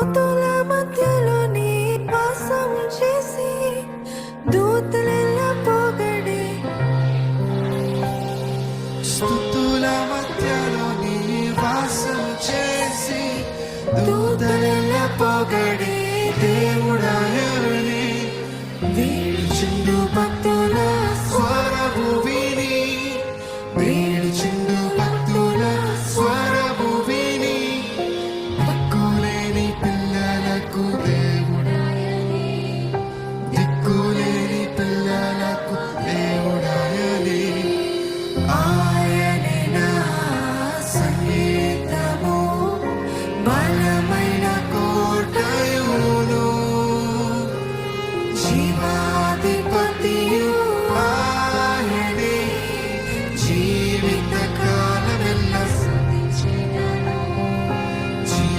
స్తుతుల మధ్యలో నీ వాసం చేసి దూతలెల్ల పొగడి స్తుతుల మధ్యలో నీ వాసం చేసి దూతలెల్ల పొగడి దేవుడాయని వీడుచుండు భక్తుల స్వరము విని వీడుచుండు భక్తుల స్వరము విని దిక్కులేని పిల్లలకు దేవుడాయని దిక్కులేని పిల్లలకు దేవుడాయని ఆయనే నా సంగీతము బలమైన